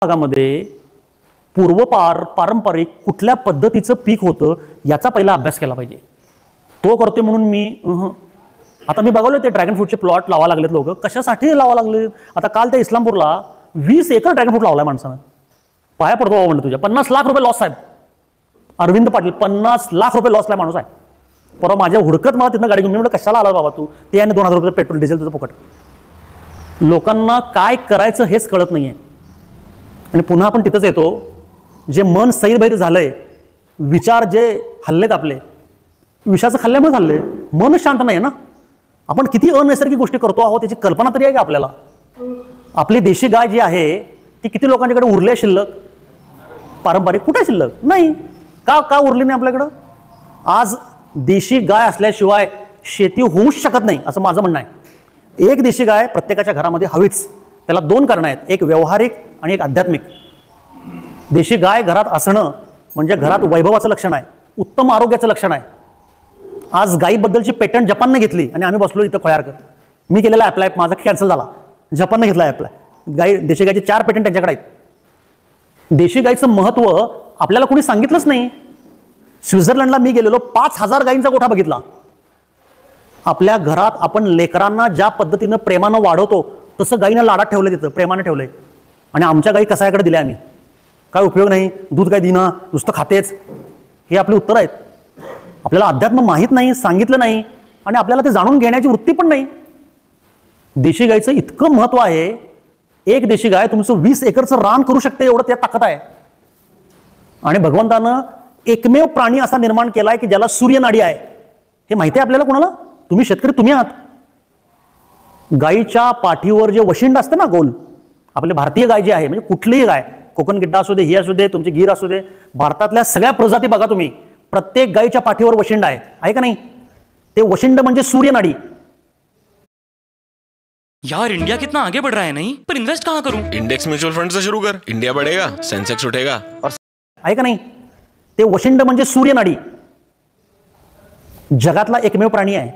भागामध्ये पारंपरिक कुठल्या पद्धतीचं पीक होतं याचा पहिला अभ्यास केला पाहिजे. तो करते म्हणून मी आता मी बघवलं ते ड्रॅगन फ्रूटचे प्लॉट लावा लागलेत लोक. कशासाठी लावा लागले? आता काल त्या इस्लामपूरला 20 एकर ड्रॅगन फ्रूट लावलाय माणसानं. पाया पडतो म्हणतो तुझ्या. 50 लाख रुपये लॉस साहेब. अरविंद पाटील 50 लाख रुपये लॉसला माणूस आहे. परवा माझ्या हुडकत मला तिथं गाडी घेऊन मी म्हणलं कशाला आला बाबा तू? ते आणि 2000 रुपये पेट्रोल डिझेल तुझं फुकट. लोकांना काय करायचं हेच कळत नाहीये. आणि पुन्हा आपण तिथंच येतो, जे मन सैरभैर झालंय, विचार जे हल्लेत आपले, विषाचं खाल्ल्यामुळे हल्ले, मन शांत नाही ना. आपण किती अनैसर्गिक गोष्टी करतो आहोत याची कल्पना तरी आहे का आपल्याला? आपली देशी गाय जी आहे ती किती लोकांच्याकडे उरली आहे शिल्लक? पारंपरिक कुठे शिल्लक नाही. का उरली नाही आपल्याकडं? आज देशी गाय असल्याशिवाय शेती होऊच शकत नाही असं माझं म्हणणं आहे. एक देशी गाय प्रत्येकाच्या घरामध्ये हवीच. त्याला 2 कारणं आहेत, एक व्यावहारिक आणि एक आध्यात्मिक. देशी गाय घरात असणं म्हणजे घरात वैभवाचं लक्षण आहे, उत्तम आरोग्याचं लक्षण आहे. आज गायीबद्दलची पेटंट जपानने घेतली आणि आम्ही बसलो इथं खयार करत. मी केलेला अप्लाय माझा कॅन्सल झाला. जपानने घेतला अप्लाय. देशी गायचे 4 पेटंट त्यांच्याकडे आहेत. देशी गायचं महत्व आपल्याला कोणी सांगितलंच नाही. स्वित्झर्लंडला मी गेलेलो, 5000 गायींचा गोठा बघितला. आपल्या घरात आपण लेकरांना ज्या पद्धतीनं प्रेमानं वाढवतो तसं गायीनं लाडात ठेवलंय, तिथं प्रेमानं ठेवलंय. आणि आमच्या गायी कसायाकडे दिल्या आम्ही. काय उपयोग नाही, दूध काय दिना, नुसतं खातेच. हे आपली उत्तर आहेत. आपल्याला अध्यात्म माहीत नाही, सांगितलं नाही आणि आपल्याला ते जाणून घेण्याची वृत्ती पण नाही. देशी गायचं इतकं महत्व आहे. एक देशी गाय तुमचं 20 एकरचं रान करू शकते, एवढं त्यात ताकद आहे. आणि भगवंतानं एकमेव प्राणी असा निर्माण केलाय की ज्याला सूर्यनाडी आहे. हे माहिती आहे आपल्याला कोणाला? तुम्ही शेतकरी तुम्ही आहात. गायीच्या पाठीवर जे वशिंड असतं ना गोल, आपले भारतीय गाय जी आहे, म्हणजे कुठलीही गाय, कोकण गिड्डा असू दे, ही असू दे, तुमची गीर असू दे, भारतातल्या सगळ्या प्रजाती बघा तुम्ही, प्रत्येक गायीच्या पाठीवर वशिंड आहे का नाही? ते वशिंड म्हणजे सूर्यनाडी. यार इंडिया कितना आगे बढ़ रहा है नहीं, पर इन्वेस्ट कहाँ करूं? इंडेक्स म्यूचुअल फंड से शुरू कर, इंडिया बढ़ेगा, सेंसेक्स उठेगा. आहे का नाही? ते वशिंड म्हणजे सूर्यनाडी. जगातला एकमेव प्राणी आहे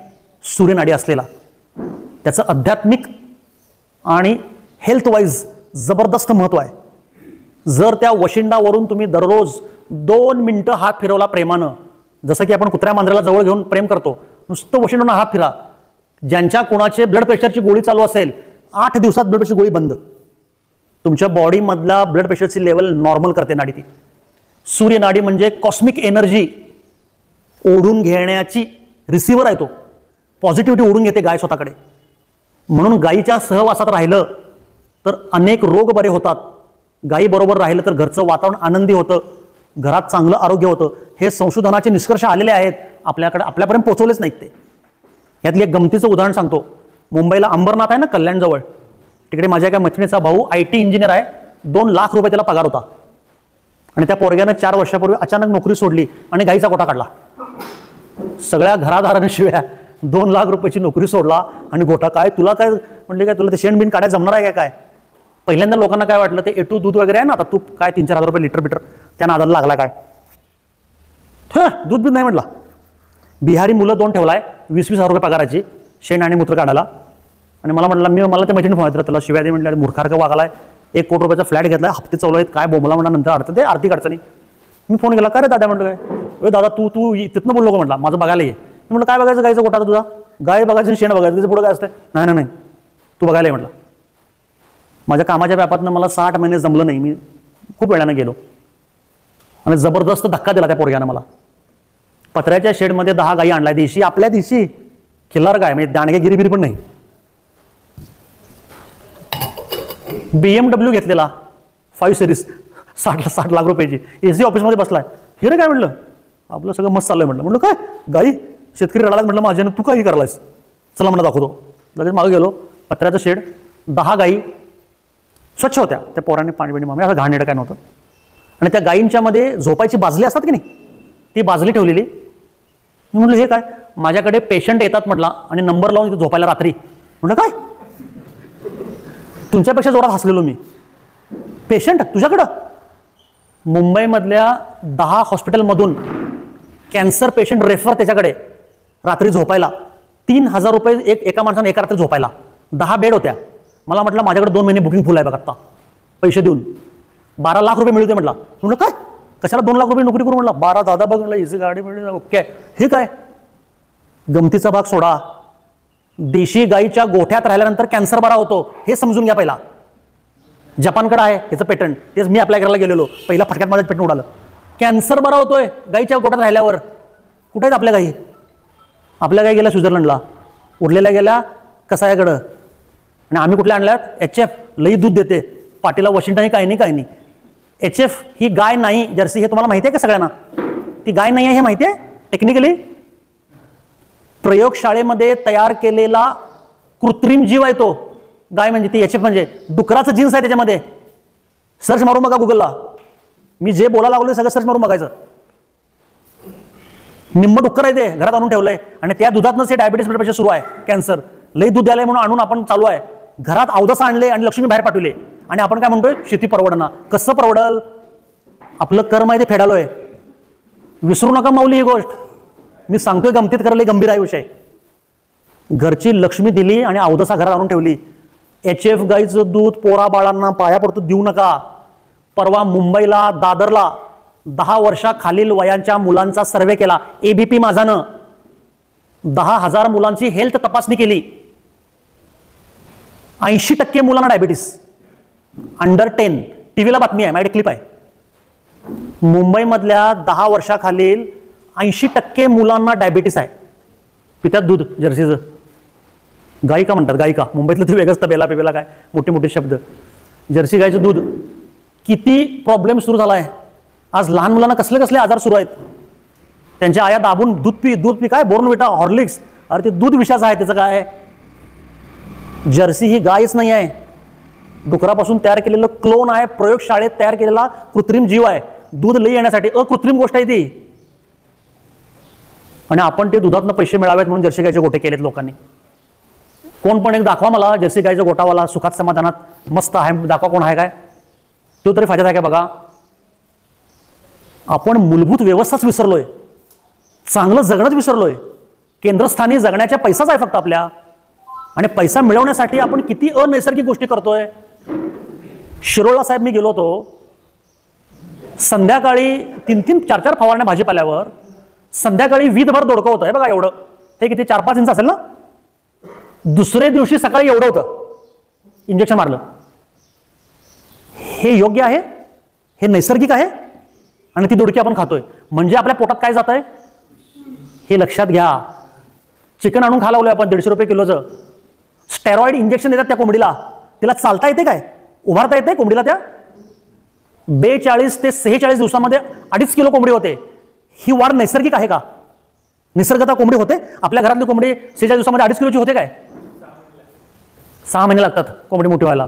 सूर्यनाडी असलेला. त्याचं आध्यात्मिक आणि हेल्थ वाईज जबरदस्त महत्व आहे. जर त्या वशिंडावरून तुम्ही दररोज 2 मिनिटं हात फिरवला प्रेमानं, जसं की आपण कुत्र्या मांजराला जवळ घेऊन प्रेम करतो, नुसतं वशिंडावरून हात फिरा. ज्यांच्या कोणाचे ब्लड प्रेशरची गोळी चालू असेल, 8 दिवसात ब्लड प्रेशर गोळी बंद. तुमच्या बॉडीमधला ब्लड प्रेशरची लेवल नॉर्मल करते नाडी ती. सूर्यनाडी म्हणजे कॉस्मिक एनर्जी ओढून घेण्याची रिसिव्हर आहे. तो पॉझिटिव्हिटी ओढून घेते गाय स्वतःकडे. म्हणून गायीच्या सहवासात राहिलं तर अनेक रोग बरे होतात. गायी बरोबर राहिलं तर घरचं वातावरण आनंदी होतं, घरात चांगलं आरोग्य होतं. हे संशोधनाचे निष्कर्ष आलेले आहेत, आपल्यापर्यंत पोहोचवलेच नाहीत ते. यातली एक गमतीचं उदाहरण सांगतो. मुंबईला अंबरनाथ आहे ना, कल्याणजवळ, तिकडे माझ्या एका मैत्रिणीचा भाऊ IT इंजिनियर आहे. 2 लाख रुपये त्याला पगार होता. आणि त्या पोरग्यानं 4 वर्षापूर्वी अचानक नोकरी सोडली आणि गायीचा गोठा काढला. सगळ्या घरादारांशिवाय 2 लाख रुपयाची नोकरी सोडला आणि गोठा. काय तुला काय म्हणले, काय तुला ते शेण बिन काढायला जमणार आहे काय? पहिल्यांदा लोकांना काय वाटलं, ते A2 दूध वगैरे आहे ना, आता तूप काय 3-4 हजार रुपये लिटर त्या नादाला लागला काय? दूध बीध नाही म्हटला. बिहारी मुलं 2 ठेवलाय, 20-20 हजार रुपये पगाराची, शेण आणि मूत्र काढायला. आणि मला म्हटलं, मला त्या मैत्रिणी फोन त्याला शिव्या दे म्हटलं, मूर्खारखं वागालाय. 1 कोटी रुपयाचा फ्लॅट घेतलाय, हप्ते चालू आहेत, काय बोंबला म्हणा, नंतर अडचण ते आर्थिक अडचणी. मी फोन केला, काय रे दादा म्हटलं, काय दादा तू तिथनं बोललो का म्हटलं, माझं बघायला ये. म्हटलं काय बघायचं, गायचा गोठा तुझा, गाय बघायचं शेण बघायचं, त्याचं पुढं काय असतं? नाही तू बघायला ये म्हटलं. माझ्या कामाच्या व्यापातनं मला 60 महिने जमलं नाही. मी खूप वेळानं गेलो आणि जबरदस्त धक्का दिला त्या पोरग्यानं मला. पत्र्याच्या शेडमध्ये 10 गायी आणलाय, देशी, आपल्या देशी, खिल्लार गाय, म्हणजे दांडगे गिरीबिरी पण नाही. BMW घेतलेला 5 सिरीज 60 लाख रुपयाची, AC ऑफिसमध्ये बसलाय. हे रे काय म्हटलं, आपलं सगळं मस्त चाललंय म्हटलं. काय गाई, शेतकरी रडाला म्हटलं माझ्यानं, तू काही करायलास, चला म्हणलं दाखवतो. लगेच मागे गेलो, पत्र्याचं शेड, 10 गायी स्वच्छ होत्या. त्या पोरांनी पाणी पिणी मामे, असं घाणेरडं काय नव्हतं. आणि त्या गायींच्या मध्ये झोपायची बाजली असतात की नाही, ती बाजली ठेवलेली. मी म्हटलं हे काय? माझ्याकडे पेशंट येतात म्हटला आणि नंबर लावून इथे झोपायला रात्री. म्हटलं काय? तुमच्यापेक्षा जोरात हसलेलो मी. पेशंट तुझ्याकडं? मुंबईमधल्या 10 हॉस्पिटलमधून कॅन्सर पेशंट रेफर त्याच्याकडे रात्री झोपायला. 3000 रुपये एका माणसाने एका रात्री झोपायला. 10 बेड होत्या. मला म्हटलं माझ्याकडे 2 महिने बुकिंग फुल आहे बघा आता, पैसे देऊन. 12 लाख रुपये मिळते म्हटला. म्हणलं काय, कशाला 2 लाख रुपये नोकरी करू म्हटलं. 12 दादा बघ म्हटलं, इझी गाडी मिळेल, ओके. हे काय गमतीचा भाग सोडा. देशी गाईच्या गोठ्यात राहिल्यानंतर कॅन्सर बरा होतो हे समजून घ्या पहिला. जपानकडे आहे याचं पेटंट, तेच मी अप्लाय करायला गेलेलो, पहिला फटक्यात माझं पेटंट उडालं. कॅन्सर बरा होतोय गाईच्या गोठ्यात राहिल्यावर. कुठे आहेत आपल्या गाई? आपल्या गाई गेल्या स्वित्झर्लंडला, उरलेल्या गेल्या कसायाकडं. आणि आम्ही कुठल्या आणल्यात? HF, लई दूध देते. पाटीला वॉशिंग्टन काही नाही. HF ही गाय नाही, जर्सी. हे तुम्हाला माहिती आहे का सगळ्यांना? ती गाय नाही आहे हे माहिती आहे टेक्निकली. प्रयोगशाळेमध्ये तयार केलेला कृत्रिम जीव आहे तो. गाय म्हणजे ती HF म्हणजे डुकराचं जीन्स आहे त्याच्यामध्ये. सर्च मारून बघा गुगलला. मी जे बोलायला लागलो सगळं सर्च मारून बघायचं. निम्म डुक्कर आहे ते, घरात आणून ठेवलंय आणि त्या दुधातनंच हे डायबिटीस ब्लड प्रेशर सुरू आहे, कॅन्सर. लई दूध द्यायला म्हणून आणून आपण चालू आहे. घरात अवदसा आणले आणि लक्ष्मी बाहेर पाठवले आणि आपण काय म्हणतोय शेती परवडना. कसं परवडल? आपलं कर्म आहे ते फेडालोय. विसरू नका माऊली ही गोष्ट. मी सांगतोय गमतीत करायला गंभीर आहे विषय. घरची लक्ष्मी दिली आणि अवदसा घरात आणून ठेवली. HF गाईचं दूध पोरा बाळांना पाया पडतो देऊ नका. परवा मुंबईला दादरला 10 वर्षाखालील वयांच्या मुलांचा सर्वे केला ABP माझानं. 10,000 मुलांची हेल्थ तपासणी केली. 80% मुलांना डायबिटीस, अंडर 10. टीव्हीला बातमी आहे, माझ्याकडे क्लिप आहे. मुंबईमधल्या 10 वर्षाखालील 80% मुलांना डायबिटीस आहे. पित्यात दूध जर्सीचं. गायिका म्हणतात, गायिका. मुंबईतलं ते वेगळंच, तबेला पेबेला काय मोठे मोठे शब्द. जर्सी गायचं दूध. किती प्रॉब्लेम सुरू झाला आहे आज. लहान मुलांना कसले कसले आजार सुरू आहेत. त्यांच्या आया दाबून दूध पी काय बोर्नविटा, हॉर्लिक्स. अरे ते दूध विषाचं आहे, त्याचं काय. जर्सी ही गायच नाही आहे, डुकरापासून तयार केलेलं क्लोन आहे. प्रयोगशाळेत तयार केलेला कृत्रिम जीव आहे दूध लई येण्यासाठी. अकृत्रिम गोष्ट आहे ती. आणि आपण ते दुधातनं पैसे मिळावेत म्हणून जर्सी गायचे गोटे केलेत लोकांनी. कोण पण एक दाखवा मला जर्सी गायचा गोटावाला सुखात समाधानात मस्त आहे, दाखवा कोण आहे काय. तो तरी फायद्यात आहे काय बघा. आपण मूलभूत व्यवस्थाच विसरलोय, चांगलं जगणंच विसरलोय. केंद्रस्थानी जगण्याच्या पैसाच आहे फक्त आपल्या. आणि पैसा मिळवण्यासाठी आपण किती अनैसर्गिक गोष्टी करतोय. शिरोळला साहेब मी गेलो होतो, संध्याकाळी 3-3, 4-4 फवारण्या भाजीपाल्यावर. संध्याकाळी वीधभर दोडकं होतं. हे बघा एवढं, हे किती 4-5 इंच असेल ना. दुसऱ्या दिवशी सकाळी एवढं होतं, इंजेक्शन मारलं. हे योग्य आहे? हे नैसर्गिक आहे? आणि ती दोडकी आपण खातोय म्हणजे आपल्या पोटात काय जात आहे हे लक्षात घ्या. चिकन आणून खा लावलंय आपण 150 रुपये किलोचं. स्टेरॉइड इंजेक्शन देतात त्या कोंबडीला. तिला चालता येते काय, उभारता येते कोंबडीला? त्या 42 ते 46 दिवसामध्ये 2.5 किलो कोंबडी होते. ही वाढ नैसर्गिक आहे का? निसर्गता कोंबडी होते? आपल्या घरातली कोंबडी 46 दिवसामध्ये 2.5 किलोची होते काय? 6 महिने लागतात कोंबडी मोठी व्हायला.